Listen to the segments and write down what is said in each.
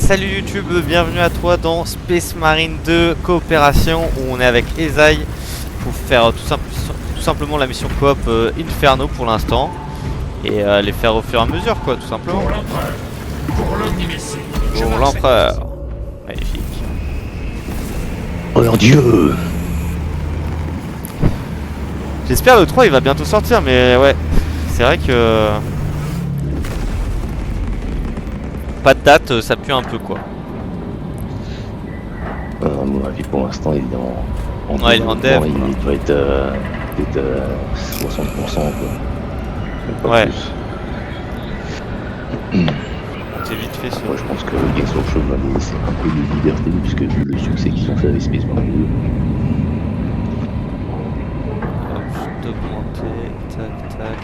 Salut YouTube, bienvenue à toi dans Space Marine 2 Coopération où on est avec Esaï pour faire tout simplement la mission coop Inferno pour l'instant et les faire au fur et à mesure quoi, tout simplement. Pour l'empereur, pour l'omnimécie, Pour l'empereur. Magnifique. Oh leur dieu! J'espère le 3 il va bientôt sortir, mais ouais, c'est vrai que pas de date, ça pue un peu quoi. À mon avis, pour l'instant, il est en Ouais, il est en dev. Il doit être peut-être 60% quoi. Même pas Ouais. plus. C'est vite fait ça. Moi, je pense que Games Workshop va les laisser un peu de liberté, puisque vu le succès qu'ils ont fait avec Space Marine Augmenter, tac tac.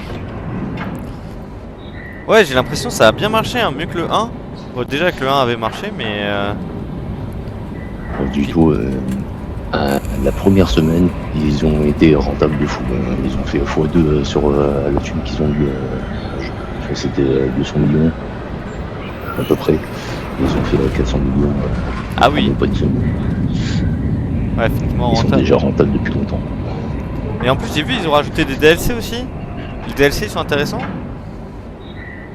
Ouais, j'ai l'impression que ça a bien marché, hein, mieux que le 1. Bon, déjà que le 1 avait marché, mais 2. Du tout, la première semaine, ils ont été rentables de fou. Ils ont fait x2 sur la thune qu'ils ont eu. Je crois que c'était 200 millions, à peu près. Ils ont fait 400 millions. Ah oui. En pas une semaine. ouais, effectivement Ils sont rentable. déjà rentables depuis longtemps. Et en plus, j'ai vu, ils ont rajouté des DLC aussi. Les DLC sont intéressants.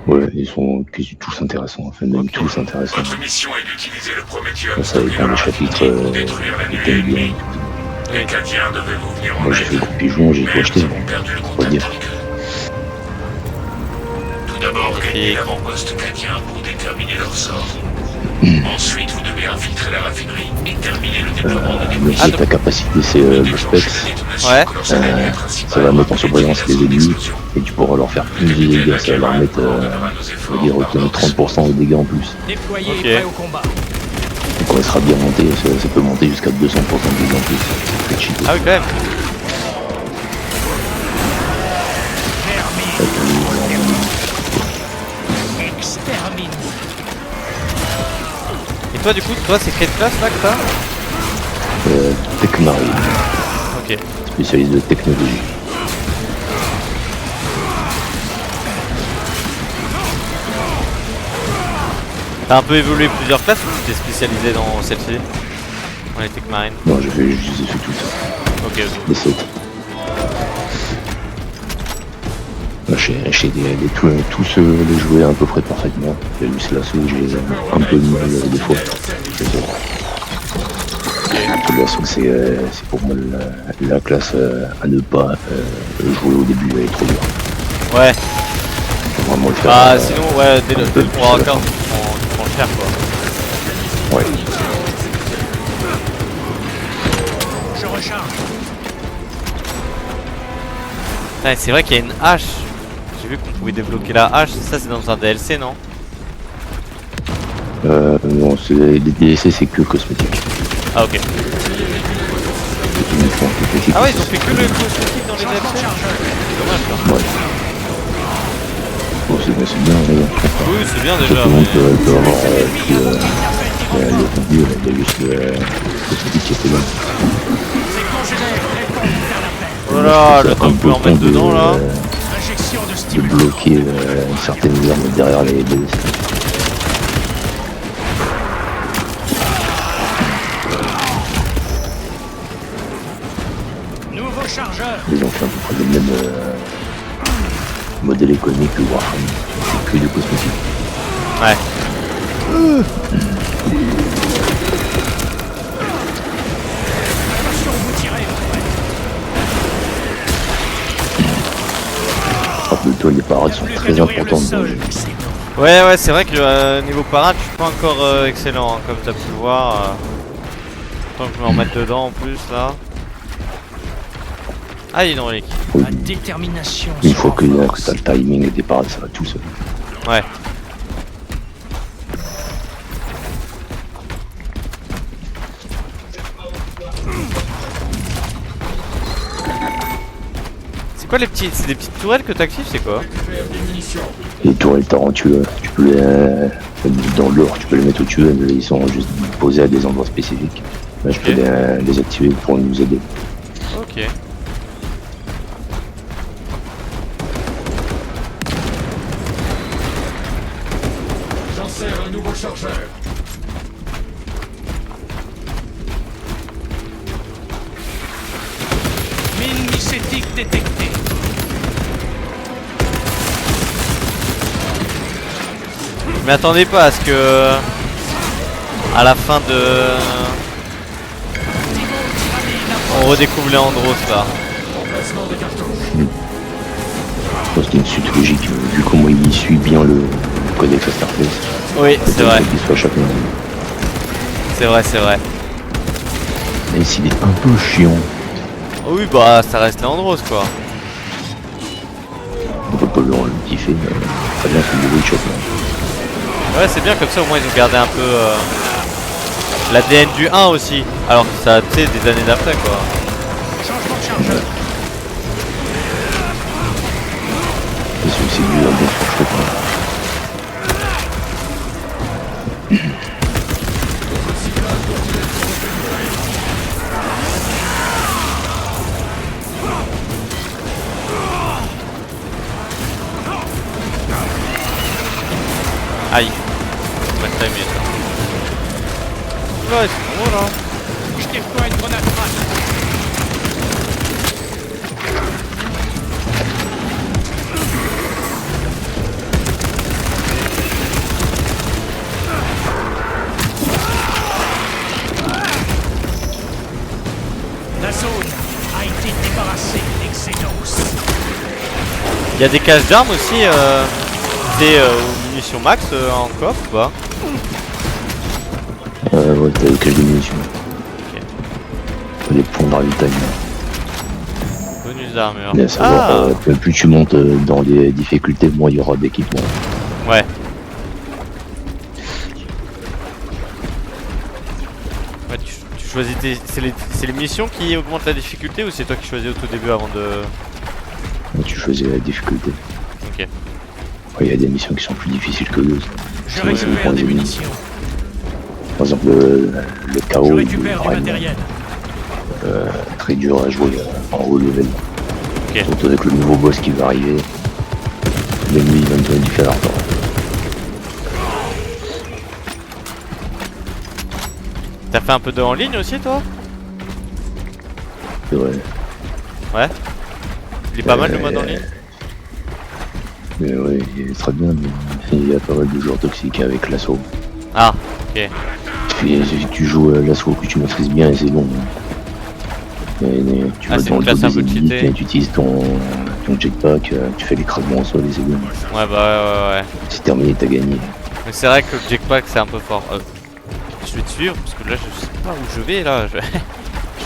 Ouais, ils sont quasi tous intéressants, enfin même Ok. tous intéressants. votre mission est d'utiliser le Prométhéum Ça dépend des chapitres pour détruire la qui nuée t'aiment bien. ennemie. Les Cadiens devaient vous venir en Moi j'ai fait aide. gros pigeon, j'ai Mais tout acheté. nous avons perdu le Faut contact dire. avec eux. Tout d'abord, gagnez l'avant-poste cadien pour déterminer leur sort. Ensuite, vous devez infiltrer la raffinerie et terminer le déploiement de Même si ta capacité c'est le specs, Ouais. ça va mettre en surveillance les ennemis et tu pourras leur faire plus de dégâts, ça va leur mettre, on va dire, 30% de dégâts en plus. Déployé Ok. et prêt au combat. Et quand il sera bien monté, ça peut monter jusqu'à 200% de dégâts en plus. C'est cheaté. Ah oui, quand même. Extermine. Et toi, du coup, c'est quelle classe là que t'as? Tech Marine, Ok. spécialiste de technologie. T'as un peu évolué plusieurs classes ou tu t'es spécialisé dans celle-ci? Dans les Tech Marine. Non, je les ai fait toutes, Ok, ok. les 7. J'ai tous les jouer à peu près parfaitement. Il y a juste l'assaut où j'ai un peu de mal des fois. L'assaut c'est pour moi la classe à ne pas jouer au début, elle est trop dure. Ouais. Faut vraiment le faire. Bah sinon, ouais, dès le peu premier plus à la accord, fin. tu prends cher quoi. Ouais. Je recharge. Putain, c'est vrai qu'il y a une hache. J'ai vu qu'on pouvait débloquer la hache. Ça, c'est dans un DLC, non? Non, les DLC c'est que cosmétique. Ah, ok. C'est uniquement cosmétique. Ah ouais, ils ont fait que le cosmétique dans les DLC? C'est dommage ça. Ouais. Bon, c'est bien, mais bon. Oui, c'est bien Tout déjà. le monde Mais... peut avoir le contenu, il y a juste le cosmétique qui est fait bien. Voilà, le temps qu'on peut en mettre dedans là. Injection de De stimulant. bloquer une certaine arme derrière les DLC. Nouveau chargeur. Ils ont fait à peu près le même modèle économique que Warhammer. C'est que du cosmétique. Ouais. Attention, vous tirez. Rappelle-toi, les parades sont très importantes dans le jeu. Ouais, c'est vrai que niveau parade, je suis pas encore excellent, hein, comme t'as pu le voir. Tant que je vais en mettre dedans en plus là. Ah, il est dans les Ma détermination. Une fois que t'as le timing et des parades, ça va tout seul. Ouais. C'est quoi les petits... C'est des petites tourelles que t'actives, c'est quoi? Les tourelles tarentueux, tu peux dans l'or, tu peux les mettre où tu veux, mais ils sont juste posés à des endroits spécifiques. Là, je peux les activer pour nous aider. Ok. J'en sers un nouveau chargeur. détecté. Je m'attendais pas à ce que à la fin de on redécouvre les Andros là. Remplacement des cartouches. Je pense qu'il y a une suite logique, vu comment il suit bien le codex Astartes. Oui, c'est vrai. Qu'il soit chacun. C'est vrai, c'est vrai. Même s'il est un peu chiant, Oui, bah ça reste les Andros quoi. on peut pas le kiffer, mais très bien ce niveau de choc. Ouais, c'est bien comme ça, au moins ils ont gardé un peu l'ADN du 1 aussi. Alors que ça a été des années d'après quoi. Changement de chargeur. C'est du bon pour choc. Aïe. Pas de timing. Ouais, c'est bon là. Je déploie une grenade trace. La zone a été débarrassée d'Exenos. Il y a des caches d'armes aussi, des munitions max en coffre ou pas? Ouais, t'as le cache de munitions. Les points de ravitaillement. Bonus d'armure. Mais à savoir, plus tu montes dans les difficultés, moins il y aura d'équipement. Ouais. Ouais, tu choisis tes... C'est les missions qui augmentent la difficulté ou c'est toi qui choisis au tout début avant de... Tu choisis la difficulté. Ok. Il y a des missions qui sont plus difficiles que d'autres. Je Ouais, c'est récupère bon, des les munitions. Par exemple, le Je chaos, il est récupère du vraiment matériel. très dur à jouer en haut level. Ok. Surtout avec le nouveau boss qui va arriver. L'ennemi il va me donner du fer d'argent. T'as fait un peu de en ligne aussi toi? C'est vrai. Ouais. Il est pas mal le mode en ligne? Mais ouais, il est très bien, mais il y a pas mal de joueurs toxiques avec l'assaut. Ah, ok. Si tu joues l'assaut que tu maîtrises bien et c'est long. Tu vas c'est dans une le dos classe un des peu ennemis, cheatée. tu utilises ton jetpack, tu fais l'écrasement au sol et c'est bon. Ouais bah ouais. C'est terminé, t'as gagné. Mais c'est vrai que le jetpack c'est un peu fort. Je vais te suivre parce que là je sais pas où je vais là. Je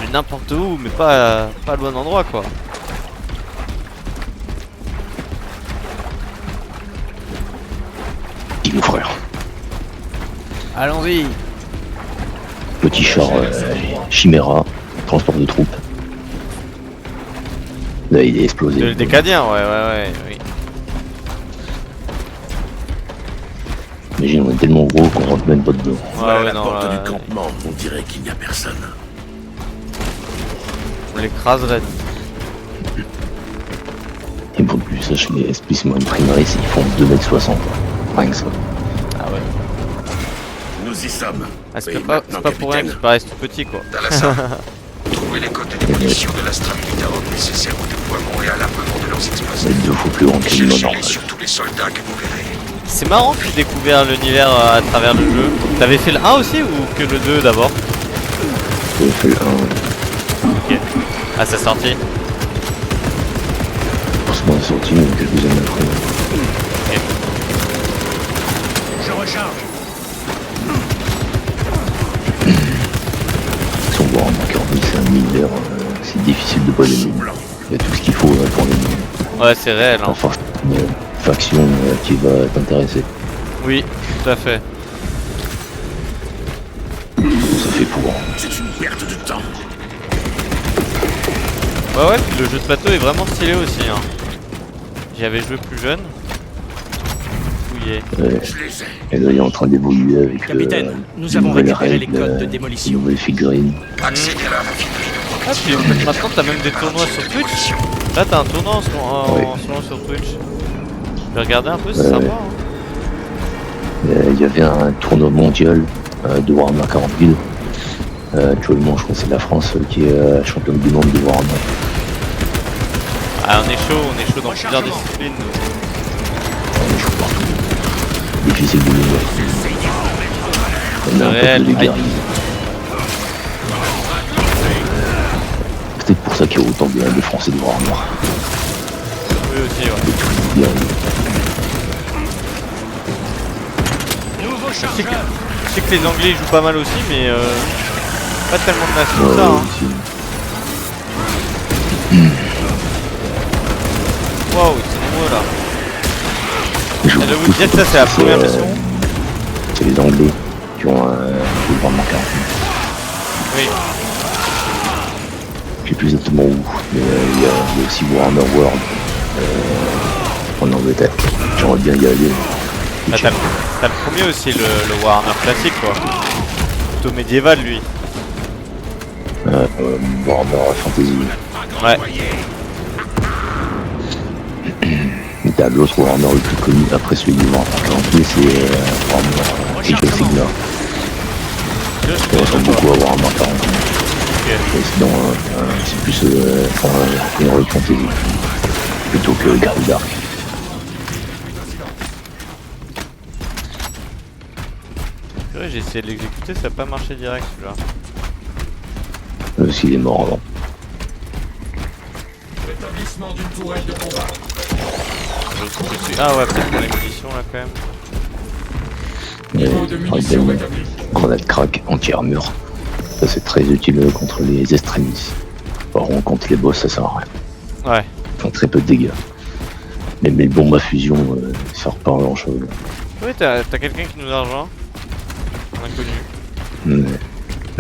vais n'importe où mais pas le bon endroit quoi. Dis mon frère. Allons-y. Petit char Chimera, transport de troupes. Là il est explosé. Le décadien, ouais, oui. Imagine, on est tellement gros qu'on rentre même pas dedans. Ouais, à ouais, la non, porte là, du campement, on dirait qu'il n'y a personne. on l'écraserait. Et pour plus, sache les Space Marine Primaris, ils font 2,60 m. Rien que ça. Ah ouais. Nous y sommes. Ah, c'est Oui, pas maintenant, pour rien capitaine. qu'ils paraissent tout petits quoi. Dalassa, trouvez les codes de démolition de l'Astra Militarum nécessaires au déploiement et à l'armement de leurs Ça va explosifs. être 2 fois plus grand que le Cherchez-les normal. sur tous les soldats que vous verrez. C'est marrant que tu découvert l'univers à travers le jeu. T'avais fait le 1 aussi ou que le 2 d'abord? J'ai fait le 1, Ok. Ah c'est sorti. forcément c'est sorti, mais quelques années après. Je recharge. Si on voit en 40 c'est un militaire, c'est difficile de pas l'aimer. Il y a tout ce qu'il faut pour l'aimer. Ouais c'est réel hein. Enfin, une faction qui va t'intéresser. Oui, tout à fait. Ça fait pour. C'est une perte de temps. Ouais, puis le jeu de plateau est vraiment stylé aussi hein. J'y avais joué plus jeune. Fouillé. Je les ai. Et là, il est en train d'évoluer avec. Capitaine, nous des avons nouvelles récupéré les règles, codes de des démolition. nouvelles figurines. Accédez à la raffinerie de Ah puis maintenant t'as même des tournois sur Twitch. démolition. Là t'as un tournoi en ce moment sur Twitch. Je vais regarder un peu, c'est sympa hein. Il y avait un tournoi mondial de Warhammer 40 000. Actuellement, je crois que c'est la France qui est championne du monde de Warhammer. Ah, on est chaud dans plusieurs disciplines. On est chaud partout. Difficile de le voir. On a un Réel, peuple de guerriers. Peut-être pour ça qu'il y a autant de Français de Warhammer. Oui aussi, ouais. Bien. Nouveau Je sais, chargeur. je sais que les Anglais jouent pas mal aussi, mais pas tellement de nations que Ouais, ça. Hein. aussi. Waouh, c'est nombreux là. Je Je vous dois vous dire que ça, c'est la première mission. C'est les Anglais qui ont le Warhammer 40. Oui. Je sais plus exactement où, mais il y a aussi Warhammer World en Angleterre. J'aimerais bien y aller. Ah, t'as le premier aussi, le Warhammer classique quoi. Plutôt médiéval lui. Warhammer Fantasy. Ouais. Et t'as l'autre Warhammer le plus connu après celui du Warhammer 40, c'est Warhammer Age of Sigmar. Ça ressemble beaucoup à Warhammer 40. Ok. Et sinon, c'est plus une heroic fantasy plutôt que Garde Dark. Purée, j'ai essayé de l'exécuter, ça a pas marché direct celui-là. S'il est mort avant. Établissement d'une tourelle de combat. Ah ouais, peut-être pour les munitions là quand même. Niveau de munitions rétabli. Grenade crack, anti-armure. Ça c'est très utile contre les extrémistes. Par contre, contre les boss, ça sert à rien. Ouais. Ils font très peu de dégâts. Même les bombes à fusion, ça sert pas à grand chose. Oui, t'as quelqu'un qui nous a rejoint. Un inconnu.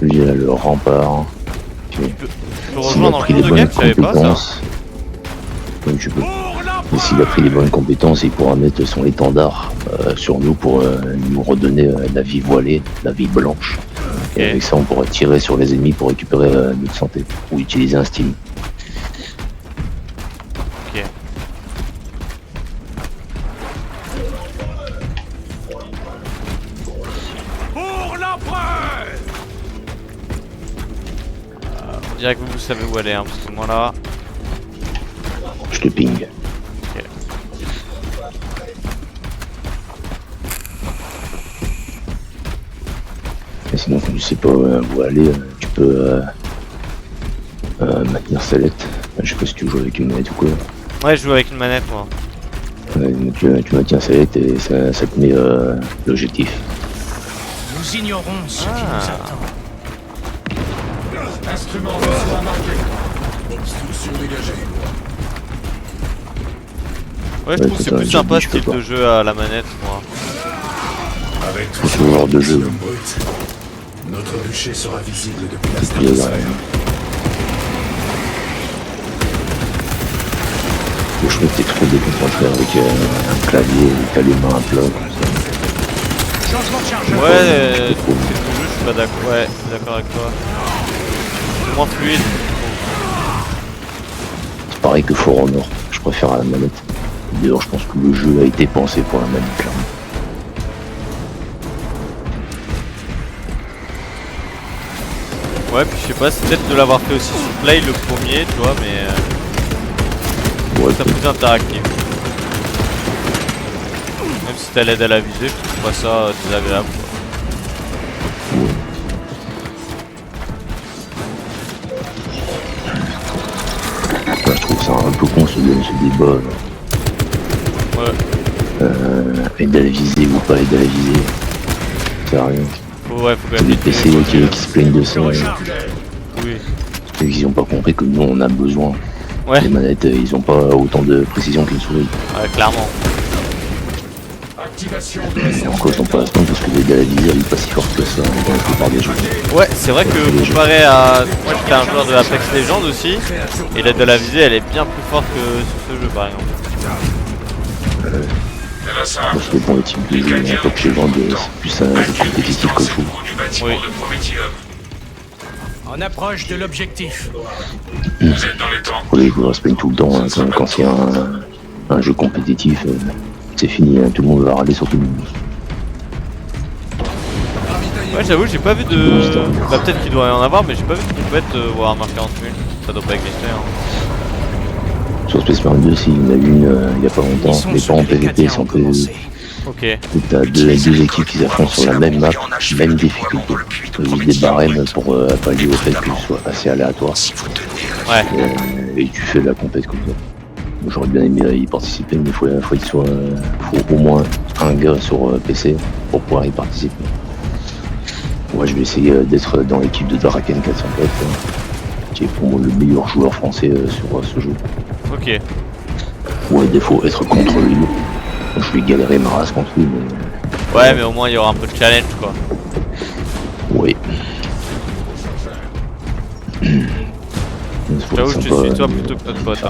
Lui, il a le rempart. Tu peux S'il rejoindre a en pris cours les de game, bonnes je savais pas ça. compétences. Oui, tu peux. Et s'il a pris les bonnes compétences, il pourra mettre son étendard sur nous pour nous redonner la vie voilée, la vie blanche. Et Ok. avec ça, on pourra tirer sur les ennemis pour récupérer notre santé. Ou utiliser un steam. Ok. Pour l'empereur. On dirait que vous savez où aller, hein, parce que moi là. Je te ping. Ok. Et sinon, quand tu sais pas où aller, tu peux maintenir select. Je sais pas si tu joues avec une manette ou quoi. Ouais, je joue avec une manette moi. Tu maintiens select et ça te met l'objectif. Nous ignorons ce qui Ah. nous attend. Instrument de soin marqué. Obstruction dégagée. Ouais, je Ouais, trouve que c'est c'est un plus jeu sympa de ce type quoi. de jeu à la manette moi. Avec Faut ce genre de jeu. brut. Notre bûcher sera visible depuis la Il y a station. Je trouve que t'es trop déconcentré avec un clavier où t'as les mains à plat comme ça. Changement de chargeur. Ouais, c'est le jeu, je suis pas d'accord. Ouais, je suis d'accord avec toi. C'est moins fluide. C'est pareil que For Honor, je préfère à la manette. D'ailleurs, je pense que le jeu a été pensé pour la manette, clairement. Ouais, puis je sais pas, c'est peut-être de l'avoir fait aussi sur Play le premier, tu vois, mais Ouais, c'est plus interactif. Même si t'as l'aide à la visée, je trouve pas ça désagréable. Quoi. ouais. Enfin, je trouve ça un peu con ce débat. Là. Ouais, Aide à la visée ou pas aide à la visée. Ça sert à rien. faut quand C'est même des vite PC qui se plaignent de ça. Je recharge. Oui. Parce qu'ils ont pas compris que nous on a besoin. Ouais, Les manettes, ils ont pas autant de précision qu'une souris. ouais, clairement. Activation de Et encore ils ont pas à se plaindre parce que l'aide à la visée elle est pas si forte que ça dans la plupart des jeux. Ouais, c'est vrai que comparé à. Moi j'étais un joueur de Apex Legends aussi, et l'aide de la visée elle est bien plus forte que sur ce jeu par exemple. RSA. Moi, ça dépend des types de jeux. En fait, chez Vande, c'est plus un jeu compétitif que fou. Du bâtiment Oui. de Prométhium. On approche de l'objectif. Vous êtes dans les temps. Pour les joueurs se plaignent tout le temps, hein, quand c'est un jeu compétitif, c'est fini, hein, tout le monde va râler sur tout le monde. Ouais, j'avoue, j'ai pas vu de. Bah, peut-être qu'il doit y en avoir, mais j'ai pas vu de compète Warhammer 40 000. Ça doit pas exister. Hein. Sur Space Marine 2, s'il y en a eu une il y a pas longtemps, Ils sont mais ceux pas en que les PvP, Cadiens c'est en ont PvE. commencé. Ok. T'as deux équipes qui s'affrontent sur la même map, même difficulté. Juste des barèmes pour pallier au fait que ce soit assez aléatoire. Ouais. Et tu fais la compète comme ça. Moi, j'aurais bien aimé y participer, mais faut au moins un gars sur PC pour pouvoir y participer. Moi, je vais essayer d'être dans l'équipe de Draken 404, qui est pour moi le meilleur joueur français sur ce jeu. Ok. Ou à défaut, être contre lui. Moi, je vais galérer ma race contre lui, mais... Ouais, mais au moins il y aura un peu de challenge quoi. Oui. J'avoue, je te suis toi plutôt que notre pote. Hein.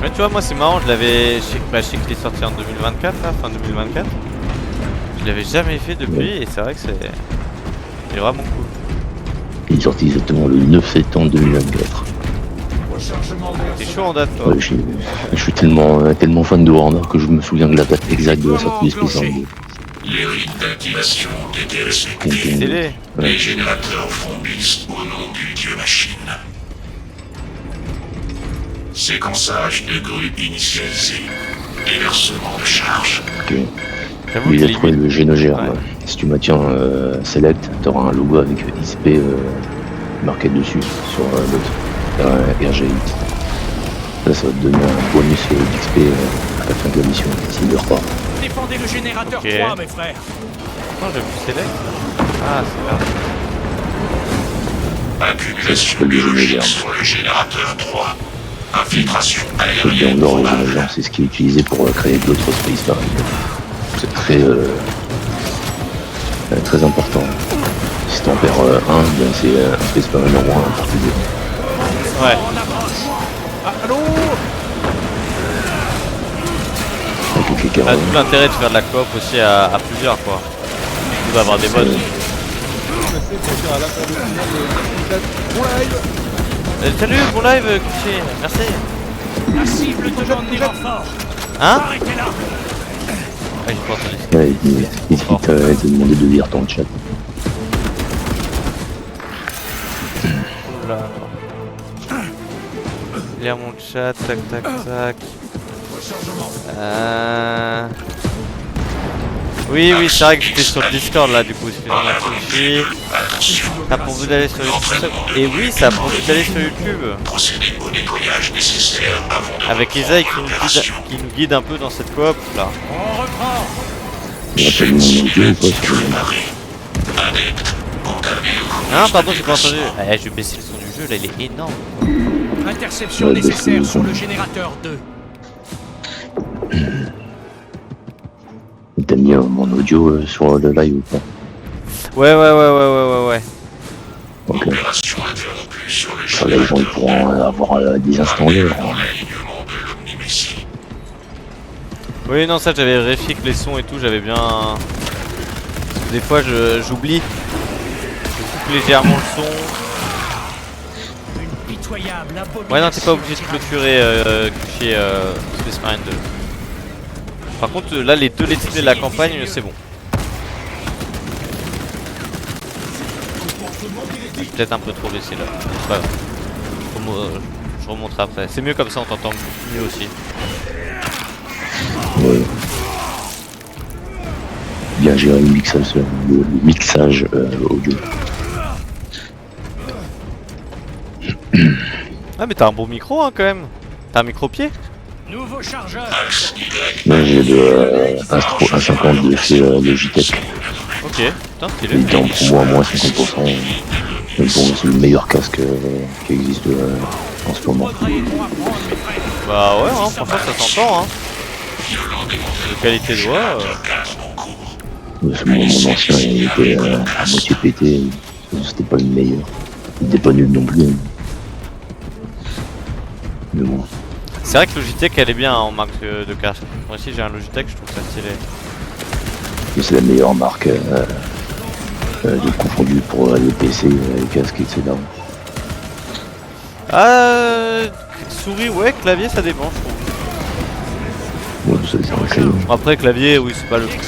Mais tu vois, moi c'est marrant, je l'avais. Je sais qu'il est sorti en 2024, là, fin 2024. Je l'avais jamais fait depuis et c'est vrai que c'est vraiment cool. Il est sorti exactement le 9 septembre 2024. T'es chaud en date toi. Ouais, je suis tellement fan de Warner que je me souviens de la date exacte de la sortie des Space Marine 2. Les rites d'activation ont été respectés. Télé. Les générateurs fondissent au nom du dieu machine. Séquençage de grue initialisé. Déversement de charge. Ok. J'avoue Oui, que j'ai trouvé le Génogère. Ouais. Si tu maintiens Select, tu auras un logo avec XP marqué dessus sur l'autre RGX. Là, ça va te donner un bonus d'XP à la fin de la mission, s'il meurt pas. Défendez le générateur Ok. 3, mes frères. Non, j'ai vu Select. Ah, c'est là. Accumulation biologique sur le générateur 3. Infiltration Le aérienne. Beyond et Génogère, c'est ce qui est utilisé pour créer d'autres Space Marine. C'est très important. Si t'en perds un, ben c'est un Space Marine en moins en particulier. Ouais. On approche. Ah, allô? Avec les Bah, carottes. tout l'intérêt de faire de la coop aussi à plusieurs quoi. Ou d'avoir des modes. Salut, bon live, Kuchi. Merci. La cible demande des renforts. Hein? Arrêtez-la. Ah, j'ai pas entendu. Ouais, il t'a demandé de lire ton chat. Oula. Lire mon chat, tac tac tac. Oui, c'est vrai que j'étais sur le Discord là, du coup, excusez-moi, Kuchi. Ça a pour but d'aller sur YouTube. Et oui, ça a pour but d'aller sur YouTube. Procédez au nettoyage nécessaire avant Avec Isaïe qui nous guide un peu dans cette coop là. On reprend. Il va pas lui demander ou pas sur le Hein, pardon, j'ai pas entendu. Eh, je vais baisser le son du jeu là, il est énorme. Interception Ouais, nécessaire bah, sur le générateur 2. T'as mis mon audio sur le live ou pas? Ouais. Ok. opération interrompue sur le Ça, les gens ils pourront avoir des instants l'heure. alignement de l'Omnimécie. Oui, non, ça j'avais vérifié que les sons et tout, j'avais bien. Parce que des fois j'oublie. Je coupe légèrement le son. Une pitoyable abomination. Ouais, non, t'es pas obligé de clôturer Kuchi Space Marine 2. Par contre, là, les deux let's play de la campagne, c'est bon. J'ai peut-être un peu trop baissé là. C'est pas grave. Je remonterai après. C'est mieux comme ça, on t'entend mieux aussi. Ouais. Bien géré le mixage audio. Ah, mais t'as un bon micro hein, quand même. T'as un micro-pied. Nouveau chargeur. Moi j'ai le 1,50 de chez Logitech. Ok, putain, stylé. Il est en promo à moins 50%. Mais bon, c'est le meilleur casque qui existe en ce moment. Faudrait bon apprendre, mes frères. Bah ouais, hein, franchement, ça s'entend. Hein. De qualité de voix. Mon ancien il était à moitié pété. C'était pas le meilleur. Il était pas nul non plus. Mais bon. C'est vrai que Logitech elle est bien en marque de casque. Moi aussi j'ai un Logitech, je trouve ça stylé. C'est la meilleure marque de confondu pour les PC, les casques, etc. Souris, ouais, clavier ça dépend, je trouve. Bon, c'est vrai que Bon, après, clavier, oui, c'est pas le plus.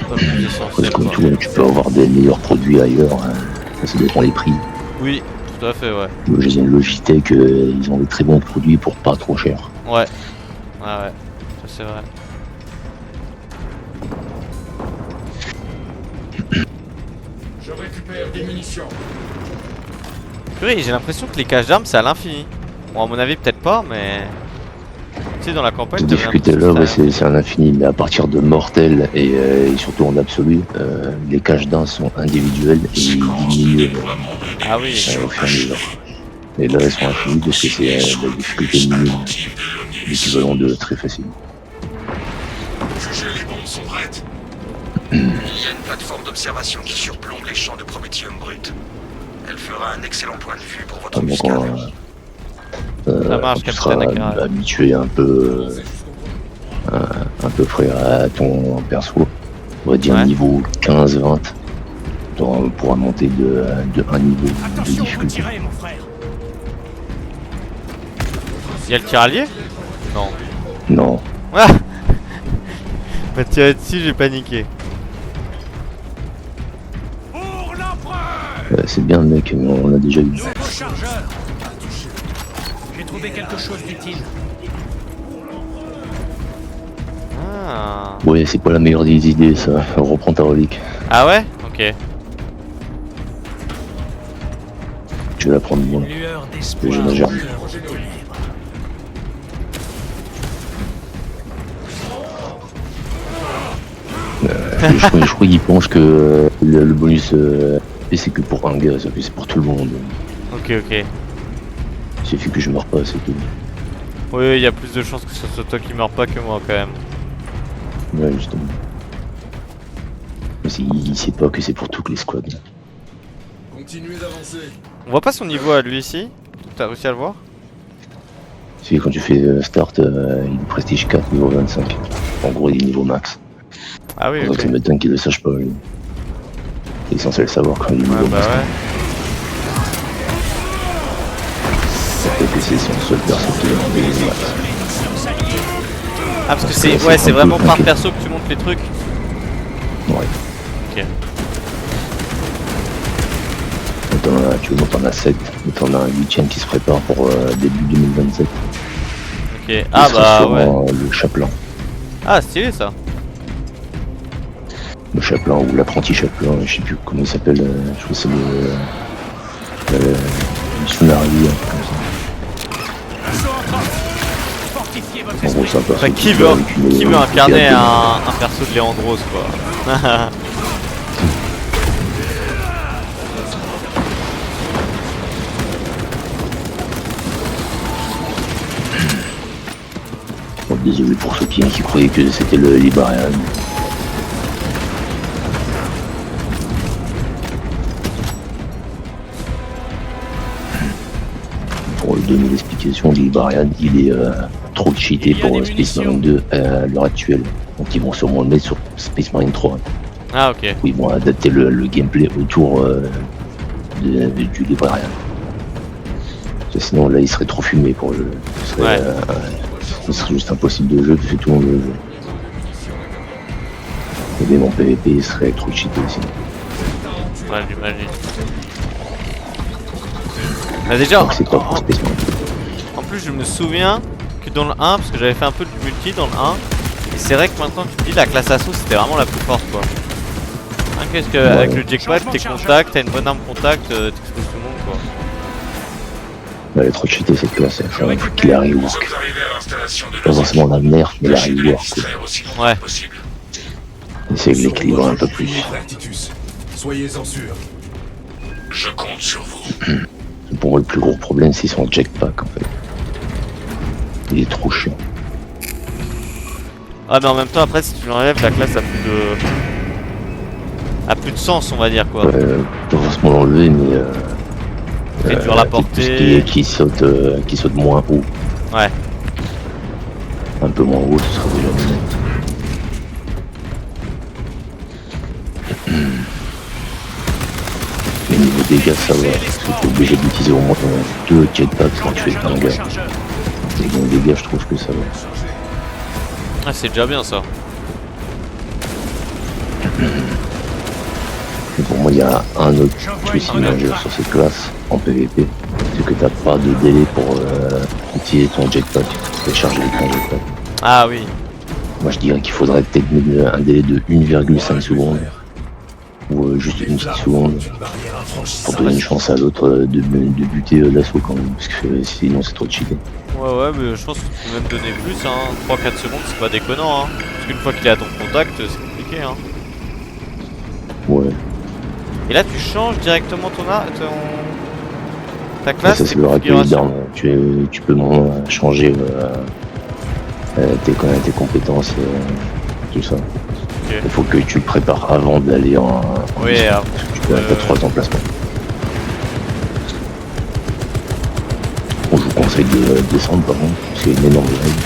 pas le plus Parce essentiel que comme quoi. tout, tu peux avoir des meilleurs produits ailleurs, hein. Ça dépend les prix. Oui, tout à fait, ouais. Logitech, ils ont des très bons produits pour pas trop cher. Ouais. Ah ouais, ça c'est vrai. Je récupère des munitions. Purée, j'ai l'impression que les caches d'armes c'est à l'infini. Bon, à mon avis, peut-être pas, mais. Tu sais, dans la campagne, Cette t'avais difficulté-là, l'impression que ouais, c'est un infini, mais à partir de mortel et surtout en absolu, les caches d'un sont individuelles et ils diminuent Ah oui. au fur et à mesure. Et là, elles sont infinies parce que c'est la difficulté minime, l'équivalent de très facile. Jugez, les bombes sont prêtes. Il y a une plateforme d'observation qui surplombe les champs de prométhium brut. Elle fera un excellent point de vue pour votre Donc, muscade. Ça marche, tu capitaine seras Akira. habitué un peu près à ton perso, on va dire Ouais. niveau 15-20, on pourra monter de un niveau de Attention, vous difficulté. tirez, mon frère. Y'a le tiraillier? Non. Non, Ah m'a tiré dessus, j'ai paniqué. Pour l'empereur. c'est bien mec, mais on a déjà eu. Nouveau chargeur. J'ai trouvé quelque chose d'utile. Ah. Ouais, c'est pas la meilleure des idées ça, reprends ta relique. Ah ouais? Ok. Je vais la prendre moi. Lueur d'espoir Je au me gère. cœur des ténèbres. Je crois qu'il pense que le bonus c'est que pour un gars, ça fait c'est pour tout le monde. Ok, ok. Il suffit que je meurs pas, c'est tout. Oui, il y a plus de chances que ce soit toi qui meurs pas que moi quand même. Ouais, justement. Mais il sait pas que c'est pour toutes les squads. Continuez d'avancer. On voit pas son niveau à lui ici? T'as réussi à le voir? C'est quand tu fais start, il est prestige 4, niveau 25. En gros, il est niveau max. Ah oui, Donc ok. ça m'étonne qu'il le sache pas. Lui. Il est censé le savoir quand il est niveau Ouais, bah max. ouais. Peut-être que c'est son seul perso qui est niveau max. Ah, parce que C'est c'est un vraiment peu par compliqué. perso que tu montes les trucs? Ouais. Ok. Tu vois, t'en as 7, et t'en as un 8ème qui se prépare pour début 2027. Ok. Ah Ce sera bah sûrement, ouais. le chapelain. Ah, stylé ça. Le chapelain ou l'apprenti chapelain, je sais plus comment il s'appelle, je crois que c'est le Tsunari, un truc comme ça. Assaut en train. Fortifiez votre En gros, esprit. c'est un perso Enfin, qui va avec veut une incarner épée à deux mains. un perso de Léandros quoi? Bon, désolé pour ceux qui croyaient que c'était le Libarian. Pour donner l'explication, le Libarian, il est trop cheaté pour Space Marine 2 à l'heure actuelle. Donc ils vont sûrement le mettre sur Space Marine 3. Ah ok. Où ils vont adapter le gameplay autour du Libarian. Parce que sinon là il serait trop fumé pour le jeu. Ouais. Ce serait juste impossible de jeu parce que tout le monde le joue. Et même en PVP il serait trop cheaté aussi. Ouais, j'imagine. Bah déjà, Donc c'est pas pour Space Marine. en plus je me souviens que dans le 1, parce que j'avais fait un peu de multi dans le 1, et c'est vrai que maintenant tu te dis la classe assaut c'était vraiment la plus forte quoi. Hein, qu'est-ce que avec le jackpot, t'es contact, t'as une bonne arme contact, t'exploses tout le monde quoi. Elle est trop cheatée cette classe, il faut qu'il arrive. Nous sommes arrivés à l'installation de Pas forcément dans le nerf, mais la Tâchez de les rigueur. quoi. distraire aussi longtemps Ouais. que possible. Essayer de l'équilibrer un peu plus. Frère Titus, soyez-en sûrs. Je compte sur vous. Pour moi le plus gros problème c'est son jetpack en fait. Il est trop chiant. Ah mais en même temps après si tu l'enlèves la classe a plus de sens on va dire quoi. Pas forcément l'enlever mais Réduire la tout ce portée. qui saute moins haut. Ouais. Un peu moins haut, ce sera déjà mieux. Mais niveau dégâts, ça va. Parce que t'es obligé d'utiliser au moins 2 jetpacks quand tu fais un Nouveau gars. chargeur. Mais niveau dégâts, je trouve que ça va. Ah c'est déjà bien ça. Et pour moi, il y a un autre souci majeur sur cette classe en PVP, c'est que t'as pas de délai pour utiliser ton jetpack, décharger ton jetpack. Ah oui. Moi, je dirais qu'il faudrait peut-être mettre un délai de 1,5 secondes, ou juste une petite seconde, pour donner une chance à l'autre de buter l'assaut quand même, parce que sinon c'est trop cheaté. Ouais, mais je pense que tu peux même donner plus, hein. 3-4 secondes, c'est pas déconnant, hein. Parce qu'une fois qu'il est à ton contact, c'est compliqué, hein. Ouais. Et là, tu changes directement ta Ouais, classe, ça tes c'est le rapide configurations. down. Tu peux vraiment changer tes compétences, tout ça. Ok. Il faut que tu le prépares avant d'aller en Oui, mission, alors, parce que tu peux être 3 emplacements. Bon, je vous conseille de descendre par contre, parce qu'il y a une énorme règle.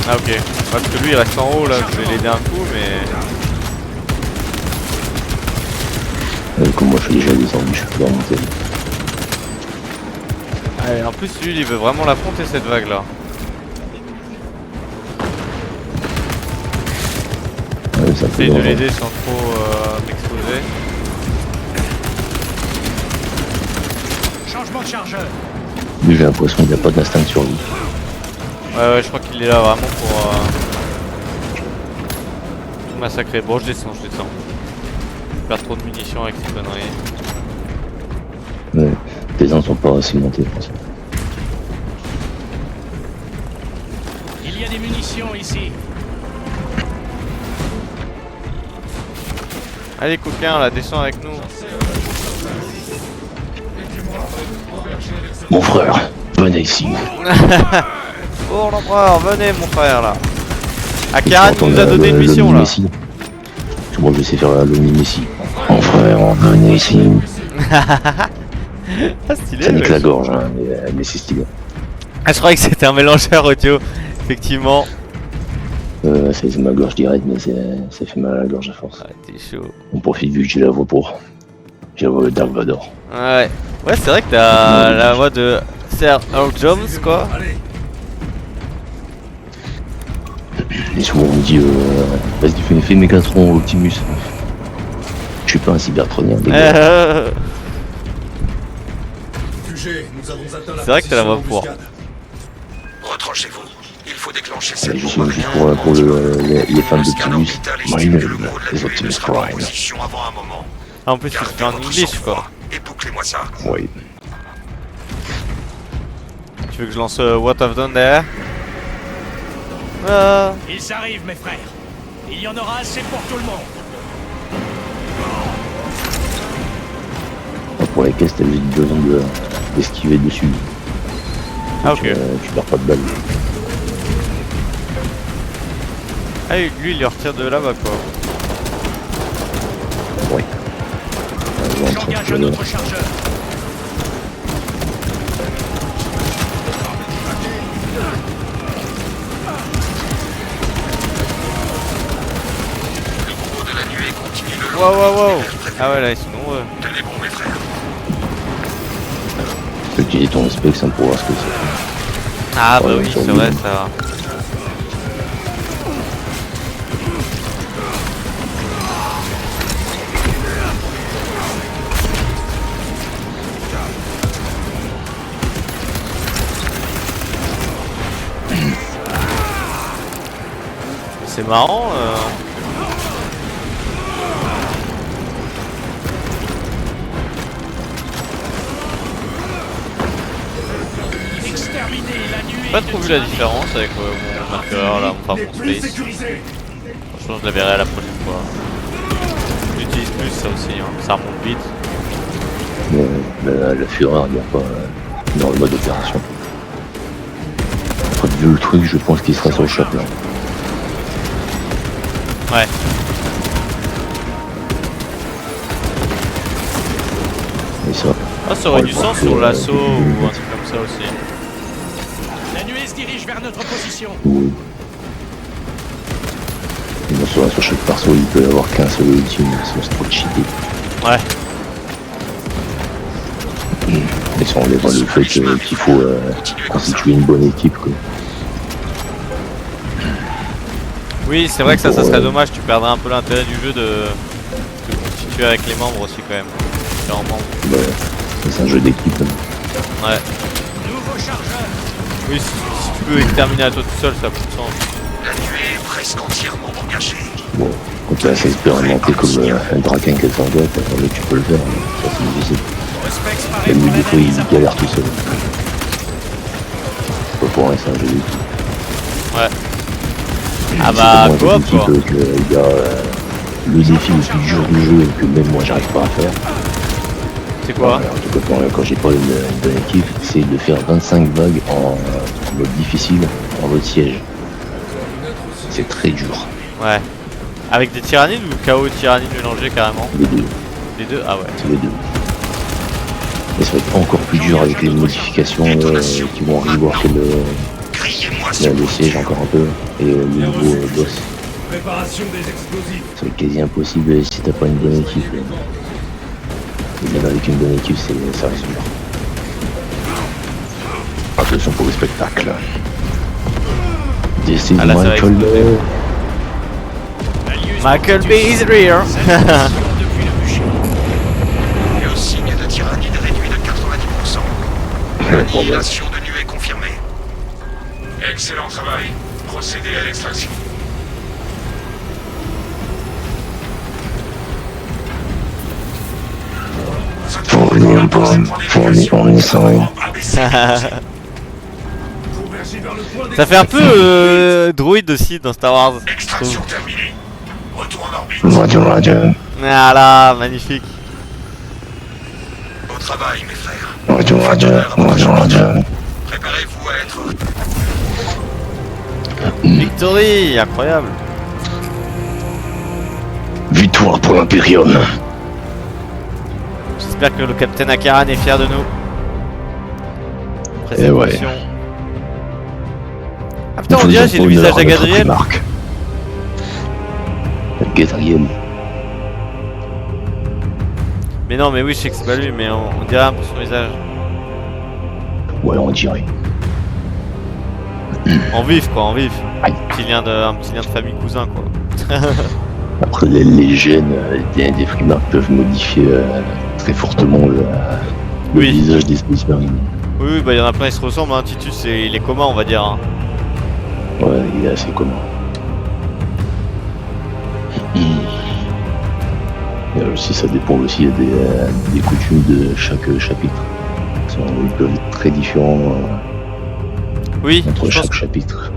Ah ok. Ouais, parce que lui il reste en haut là, je vais l'aider un coup, mais... Comme moi je suis déjà descendu, je peux remonter. Ouais, en plus lui il veut vraiment l'affronter cette vague là. Ouais, ça fait J'essaye de dangereux. l'aider sans trop m'exposer. Changement de chargeur. Lui j'ai l'impression qu'il n'y a pas d'instinct de survie. Ouais, je crois qu'il est là vraiment pour tout massacrer. Bon, je descends. Je perds trop de munitions avec ces conneries. Ouais. Tes uns sont pas cimentés, je pense. Il y a des munitions ici. Allez coquin là, descends avec nous. Mon frère, venez ici. Oh l'empereur, venez mon frère là. Akaran Quand on nous a donné une mission là. l'Omni-Messie. Tout le monde, je sais faire l'Omni-Messie. Mon frère, venez ici. Ah stylé. Ça nique Ouais. la gorge, hein, mais c'est stylé. Ah, je croyais que c'était un mélangeur audio, effectivement. C'est ma gorge directe, mais ça fait mal à la gorge à force. Ah, t'es chaud. On profite vu que j'ai la voix pour. J'ai la voix de Dark Vador. Ouais, c'est vrai que t'as la voix de Sir Earl Jones quoi. Allez, Et souvent on me dit, vas-y fais Mégatron Optimus. Je suis pas un cybertronien, les gars. QG, nous avons atteint la C'est vrai que t'as la voix position pour. d'embuscade. Retranchez-vous. Il faut déclencher Ouais, cette juste bombe. juste pour les fans Le scanner d'Optimus. vital Moi, estime que le gros de les la nuée ne Optimus sera pas en Prime. position avant un moment. Ah, en plus tu le Gardez fais en votre English quoi. sang-froid et bouclez-moi ça. Oui. Tu veux que je lance What I've Done There? Ils arrivent, mes frères. Il y en aura assez pour tout le monde. Pour les caisses, t'as juste besoin d'esquiver dessus. Ah ok. Tu perds pas de balles. Ah lui il le retire de là-bas quoi. Oui. J'engage un autre chargeur. Le gros de la nuée continue le long. Wow. Ah ouais là ils sont nombreux. Tenez bon, mes frères. Tu peux utiliser ton Specs hein, pour voir ce que c'est. Ah bah Ouais, oui sur c'est vrai Wii. ça. C'est marrant. Exterminer la nuée. J'ai pas trop vu la différence avec mon marqueur là, enfin mon Plus space. sécurisé. Franchement je la verrai la prochaine fois. J'utilise plus ça aussi, hein. Ça remonte vite. Mais la Fureur, il n'y a pas dans le mode opération. Après, vu le truc, je pense qu'il sera sur le chapeau. Ouais. Et ça, Ah ça aurait Ouais, du je sens pense sur que, l'assaut euh, ou un truc comme ça aussi. La nuée se dirige vers notre position. oui. Et sur chaque perso, il peut y avoir qu'un seul ultime, c'est trop cheaté. Ouais. Et ça enlève le fait qu'il faut constituer une bonne équipe. Quoi. Oui, c'est vrai que ça serait dommage, tu perdrais un peu l'intérêt du jeu de constituer avec les membres aussi quand même. Différents membres. Bah, c'est un jeu d'équipe. Ouais. Nouveau chargeur. Oui, si tu peux exterminer à toi tout seul, ça a plus de sens. La nuée est presque entièrement engagée. Bon, quand tu es assez expérimenté comme un Draken 404, là tu peux le faire, mais ça c'est difficile. Prospex paraît Même pour lui, des fois, l'analyse. il galère tout seul. Pas pour rien, c'est un jeu d'équipe. Ouais. C'est Ah bah, tellement un coop jeu quoi. d'équipe qu'il y a le défi le plus dur du jeu et que même moi j'arrive pas à faire. C'est quoi? En tout cas, quand j'ai pas une bonne équipe, c'est de faire 25 vagues en mode difficile, en mode siège. C'est très dur. Ouais. Avec des tyrannides ou chaos tyrannides mélangés carrément? Les deux, Les deux? Ah ouais. c'est les deux. Et ça va être encore plus dur avec les modifications qui vont rework Criez-moi si le siège encore un peu et le nouveau boss. Préparation des explosifs. Ça va être quasi impossible si t'as pas une bonne équipe. Et même avec une bonne équipe, ça reste dur. Attention pour le spectacle. This is Ah, là, ça va Michael exploser. Bay. Michael Bay is real. Depuis le bûcher. Le signe de tyrannide réduit de 90%. L'annihilation de nuée confirmée. Excellent travail. Procédez à l'extraction. Fourni un pomme, fourni on inside. Convergez vers le point Ça fait un peu droïde aussi dans Star Wars. je Extraction trouve. terminée. Retour en orbite. Roger, Roger. Voilà, magnifique. Au travail, mes frères. Roger, Roger, Roger, Roger. Préparez-vous à être... Victory, incroyable. Victoire pour l'Imperium. J'espère que le capitaine Akaran est fier de nous. Après Eh cette ouais. mission. Ah putain, on dirait j'ai le visage à Gadriel. Gadriel. Mais non, mais oui, je sais que c'est pas lui, mais on dirait un peu son visage. Ouais, on dirait. En vif quoi, en vif. Aïe. Un petit lien de famille cousin quoi. Après, les gènes des frimards peuvent modifier très fortement le Oui. visage des Space Marines. Oui, oui, bah il y en a plein, ils se ressemblent, hein. Titus, il est commun, on va dire. Hein. Ouais, il est assez commun. Et aussi, ça dépend aussi des coutumes de chaque chapitre. Ils peuvent être très différents Oui, entre je pense chaque chapitre.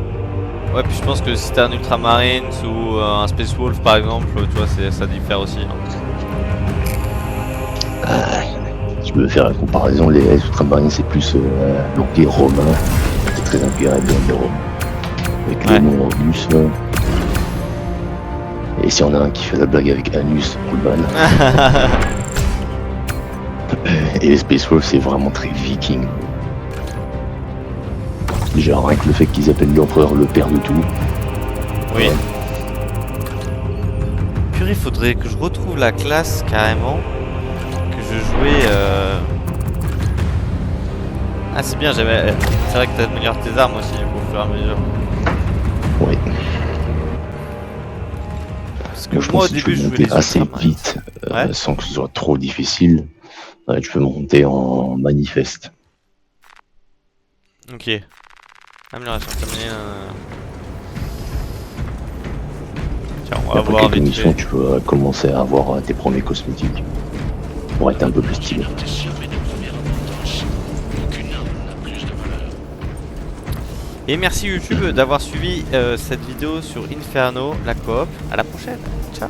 Ouais, puis je pense que si t'es un Ultramarines ou un Space Wolf par exemple, tu vois, ça diffère aussi. Hein. Tu peux faire la comparaison, les Ultramarines c'est plus l'Empire romain, c'est très inspiré de l'Empire romain. Avec Ouais. les noms Anus. Et si on a un qui fait la blague avec Anus, on le banne. Et les Space Wolves c'est vraiment très viking. Déjà rien que le fait qu'ils appellent l'empereur le père de tout. Oui. Purée, faudrait que je retrouve la classe carrément que je jouais. Ah, c'est bien, j'avais. C'est vrai que t'améliores tes armes aussi au fur et à mesure. Ouais. Parce que Moi, je moi au pense que tu début peux je voulais monter les assez Ultramarines. vite Ouais. sans que ce soit trop difficile. Tu peux monter en manifeste. Ok. Amélioration terminée. Tiens, on Et va après voir quelques vite missions, fait. tu peux commencer à avoir tes premiers cosmétiques pour être un peu plus stylé. Et merci YouTube d'avoir suivi cette vidéo sur Inferno, la coop. À la prochaine. Ciao.